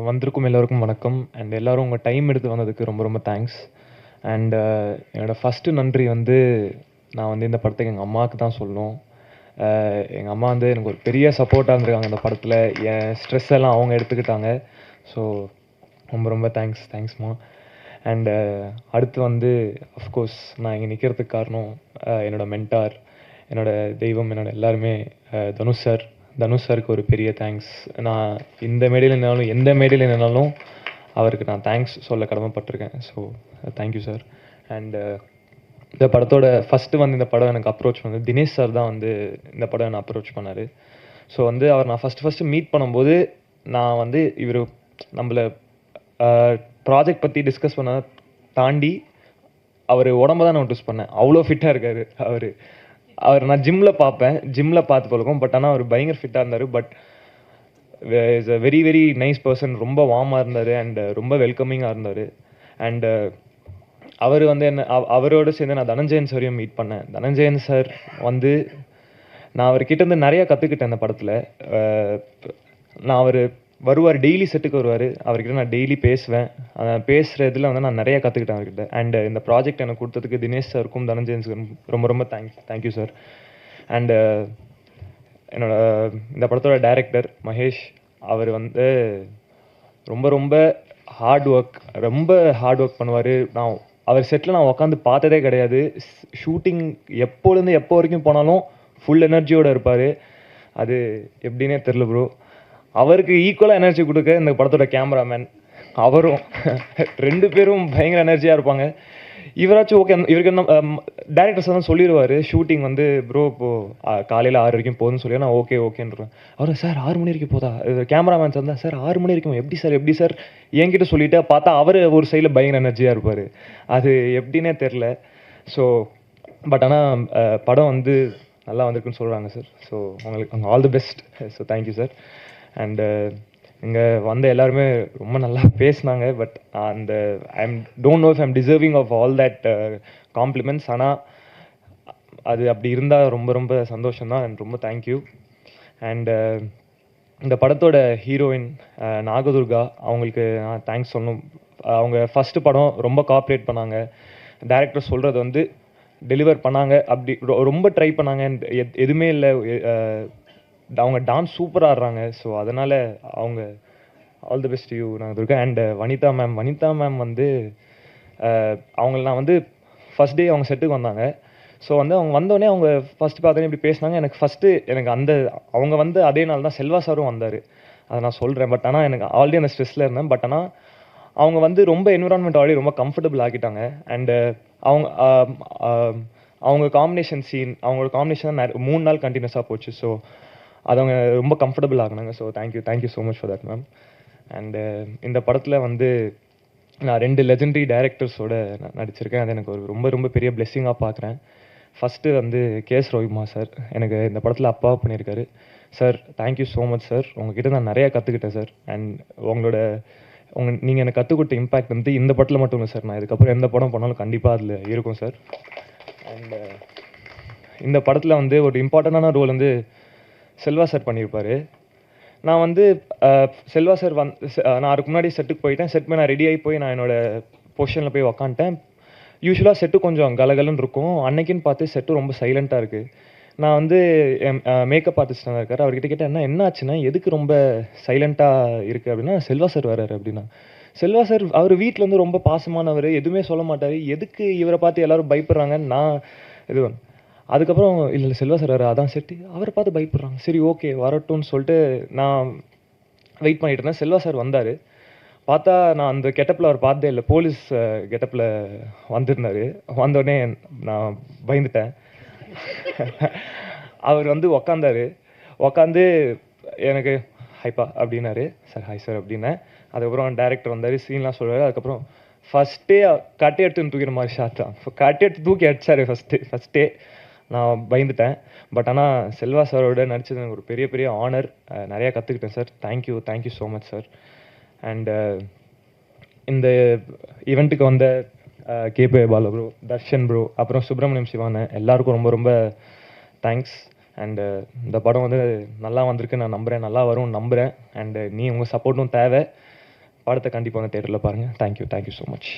வந்திருக்கும் எல்லோருக்கும் வணக்கம். அண்ட் எல்லாரும் உங்கள் டைம் எடுத்து வந்ததுக்கு ரொம்ப ரொம்ப தேங்க்ஸ். அண்ட் என்னோட ஃபஸ்ட்டு நன்றி வந்து நான் வந்து இந்த படத்துக்கு எங்கள் அம்மாவுக்கு தான் சொல்லணும். எங்கள் அம்மா வந்து எனக்கு ஒரு பெரிய சப்போர்ட்டாக இருந்திருக்காங்க இந்த படத்தில். என் ஸ்ட்ரெஸ் எல்லாம் அவங்க எடுத்துக்கிட்டாங்க. ஸோ ரொம்ப ரொம்ப தேங்க்ஸ்மா. அண்டு அடுத்து வந்து அஃப்கோர்ஸ் நான் இங்கே நிற்கிறதுக்கு காரணம் என்னோடய மென்டார், என்னோடய தெய்வம், என்னோட எல்லாருமே தனுஷ் சாருக்கு ஒரு பெரிய தேங்க்ஸ். நான் இந்த மேடையில் நின்னாலும் எந்த மேடையில் நின்னாலும் அவருக்கு நான் தேங்க்ஸ் சொல்ல கடமைப்பட்டிருக்கேன். So thank you sir. அண்டு இந்த படத்தோட ஃபஸ்ட்டு வந்து இந்த படம் எனக்கு அப்ரோச் பண்ணது தினேஷ் சார் தான் வந்து இந்த படம் என்னை அப்ரோச் பண்ணார். ஸோ வந்து அவர் நான் ஃபஸ்ட்டு மீட் பண்ணும்போது நான் வந்து இவர் நம்மளை ப்ராஜெக்ட் பற்றி டிஸ்கஸ் பண்ண தாண்டி அவர் உடம்ப தான் நான் நோட்டீஸ் பண்ணேன். அவ்வளோ ஃபிட்டாக இருக்கார் அவர் நான் ஜிம்மில் பார்த்து பழக்கம். பட் ஆனால் அவர் பயங்கர ஃபிட்டாக இருந்தார். But is a very very nice person. ரொம்ப வார்மாக இருந்தார் அண்ட் ரொம்ப வெல்கமிங்காக இருந்தார். அண்டு அவர் வந்து அவரோடு சேர்ந்து நான் தனஞ்சயன் சாரையும் மீட் பண்ணேன். தனஞ்சயன் சார் வந்து நான் அவர்கிட்டேருந்து நிறையா கற்றுக்கிட்டேன் இந்த படத்தில். நான் அவர் வருவார், டெய்லி செட்டுக்கு வருவார். அவர்கிட்ட நான் டெய்லி பேசுவேன். பேசுகிறதுல வந்து நான் நிறையா கற்றுக்கிட்டேன் அவர்கிட்ட. அண்டு இந்த ப்ராஜெக்ட் எனக்கு கொடுத்ததுக்கு தினேஷ் சாருக்கும் தனஞ்சயன் சாருக்கும் ரொம்ப ரொம்ப தேங்க்யூ சார். அண்டு இந்த படத்தோட டைரக்டர் மகேஷ், அவர் வந்து ரொம்ப ரொம்ப ஹார்ட் ஒர்க் பண்ணுவார். நான் அவர் செட்டில் நான் உட்காந்து பார்த்ததே கிடையாது. ஷூட்டிங் எப்போலேருந்து எப்போ வரைக்கும் போனாலும் ஃபுல் எனர்ஜியோடு இருப்பார். அது எப்படின்னே தெரில ப்ரோ. அவருக்கு ஈக்குவலாக எனர்ஜி கொடுக்க இந்த படத்தோட கேமராமேன் அவரும் 2 பேரும் பயங்கர எனர்ஜியாக இருப்பாங்க. இவராச்சும் ஓகே, இவருக்கு என்ன டேரக்டர்ஸ் தான் சொல்லிடுவார் ஷூட்டிங் வந்து ப்ரோ இப்போது காலையில் 6 வரைக்கும் போகுதுன்னு சொல்லி நான் ஓகேன்றேன். அவர் சார் 6 மணி வரைக்கும் போதா? கேமராமேன் சார் தான் சார் 6 மணி வரைக்கும் எப்படி சார் என்கிட்ட சொல்லிவிட்டு பார்த்தா அவர் ஒரு சைடில் பயங்கர எனர்ஜியாக இருப்பார். அது எப்படின்னே தெரில. ஸோ பட் ஆனால் படம் வந்து நல்லா வந்திருக்குன்னு சொல்கிறாங்க சார். ஸோ உங்களுக்கு all the best. So thank you sir. And இங்கே வந்த எல்லாருமே ரொம்ப நல்லா பேசினாங்க. பட் அந்த don't know if I'm deserving of all that compliments. ஆனால் அது அப்படி இருந்தால் ரொம்ப ரொம்ப சந்தோஷம்தான். அண்ட் ரொம்ப தேங்க்யூ. அண்டு இந்த படத்தோட ஹீரோயின் நாகதுர்கா, அவங்களுக்கு நான் தேங்க்ஸ் சொல்லணும். அவங்க ஃபஸ்ட்டு படம் ரொம்ப கோஆப்ரேட் பண்ணாங்க. டைரக்டர் சொல்கிறது வந்து டெலிவர் பண்ணாங்க. அப்படி ரொம்ப ட்ரை பண்ணாங்க. எதுவுமே இல்லை. அவங்க டான்ஸ் சூப்பராக ஆடுறாங்க. ஸோ அதனால் அவங்க all the best you Nagadurga. And Vanitha ma'am வந்து அவங்கள நான் வந்து ஃபஸ்ட் டே அவங்க செட்டுக்கு வந்தாங்க. ஸோ வந்து அவங்க வந்தோடனே அவங்க ஃபஸ்ட்டு பார்த்தோன்னே இப்படி பேசினாங்க. எனக்கு அவங்க வந்து அதே நாள் தான் செல்வா சாரும் வந்தார். அதை நான் சொல்கிறேன். பட் ஆனால் எனக்கு ஆல்ரெடி அந்த ஸ்ட்ரெஸ்ஸில் இருந்தேன். பட் ஆனால் அவங்க வந்து ரொம்ப என்விரான்மெண்ட் ஆல்ரெடி ரொம்ப கம்ஃபர்டபுள் ஆக்கிட்டாங்க. அண்டு அவங்களோட காம்பினேஷன் 3 நாள் கண்டினியூஸாக போச்சு. ஸோ அது அவங்க ரொம்ப கம்ஃபர்டபுள் ஆகினாங்க. So thank you so much for that ma'am. And இந்த படத்தில் வந்து நான் 2 லெஜெண்டரி டைரக்டர்ஸோடு நடிச்சிருக்கேன். அது எனக்கு ஒரு ரொம்ப ரொம்ப பெரிய பிளெஸ்ஸிங்காக பார்க்குறேன். ஃபஸ்ட்டு வந்து கேஎஸ் ரவிக்குமார் சார் எனக்கு இந்த படத்தில் அப்பாவை பண்ணியிருக்காரு. Sir thank you so much sir. உங்ககிட்ட நான் நிறையா கற்றுக்கிட்டேன் சார். அண்ட் நீங்கள் எனக்கு கற்றுக் கொடுத்த இம்பேக்ட் வந்து இந்த படத்தில் மட்டும் இல்லை சார். நான் இதுக்கப்புறம் எந்த படம் பண்ணாலும் கண்டிப்பாக அதில் இருக்கும் சார். அண்டு இந்த படத்தில் வந்து ஒரு இம்பார்ட்டண்டான ரோல் வந்து செல்வா சார் பண்ணியிருப்பார். நான் வந்து செல்வா சார் நான் அதுக்கு முன்னாடி செட்டுக்கு போயிட்டேன். செட் நான் ரெடி ஆகி போய் நான் என்னோடய பொசிஷனில் போய் உக்காந்துட்டேன். யூஸ்வலாக செட்டு கொஞ்சம் கலகலன்னு இருக்கும். அன்னைக்குன்னு பார்த்து செட்டு ரொம்ப சைலண்ட்டாக இருக்குது. நான் வந்து என் மேக்கப் ஆர்டிஸ்டாக தான் இருக்கார். அவர்கிட்ட கேட்டேன், என்ன ஆச்சுன்னா எதுக்கு ரொம்ப சைலண்ட்டாக இருக்குது அப்படின்னா, செல்வா சார் வராரு அப்படின்னா. செல்வா சார் அவர் வீட்டில் வந்து ரொம்ப பாசமானவர், எதுவுமே சொல்ல மாட்டார். எதுக்கு இவரை பார்த்து எல்லோரும் பயப்படுறாங்கன்னு நான் இது அதுக்கப்புறம் இல்லை செல்வா சார் வர அதான் செட்டு, அவரை பார்த்து பயப்படுறாங்க, சரி ஓகே வரட்டும்னு சொல்லிட்டு நான் வெயிட் பண்ணிட்டு இருந்தேன். செல்வா சார் வந்தார். பார்த்தா நான் அந்த கெட்டப்பில் அவர் பார்த்ததே இல்லை. போலீஸ் கெட்டப்பில் வந்திருந்தார். வந்தோடனே நான் பயந்துட்டேன். அவர் வந்து உக்காந்து எனக்கு ஹைப்பா அப்படின்னாரு. சார் ஹாய் சார் அப்படின்னேன். அதுக்கப்புறம் டைரக்டர் வந்தார், சீன்லாம் சொல்கிறாரு. அதுக்கப்புறம் ஃபஸ்ட்டே கட்டை எடுத்துன்னு தூக்கிற மாதிரி ஷாட் தான். கட்டை எடுத்து தூக்கி அடிச்சார் ஃபஸ்ட்டே. நான் பயந்துட்டேன். பட் ஆனால் செல்வா சாரோட நடித்தது எனக்கு ஒரு பெரிய பெரிய ஆனர். நிறையா கற்றுக்கிட்டேன் sir. Thank you so much sir. And இந்த ஈவெண்ட்டுக்கு வந்த கேபே பாலு ப்ரோ, தர்ஷன் ப்ரோ, அப்புறம் சுப்பிரமணியம் சிவானு எல்லாருக்கும் ரொம்ப ரொம்ப தேங்க்ஸ். அண்டு இந்த படம் வந்து நல்லா வந்திருக்கு நான் நம்புகிறேன், நல்லா வரும்னு நம்புகிறேன். அண்டு உங்கள் சப்போர்ட்டும் தேவை. படத்தை கண்டிப்பாக தேட்டரில் பாருங்கள். Thank you so much.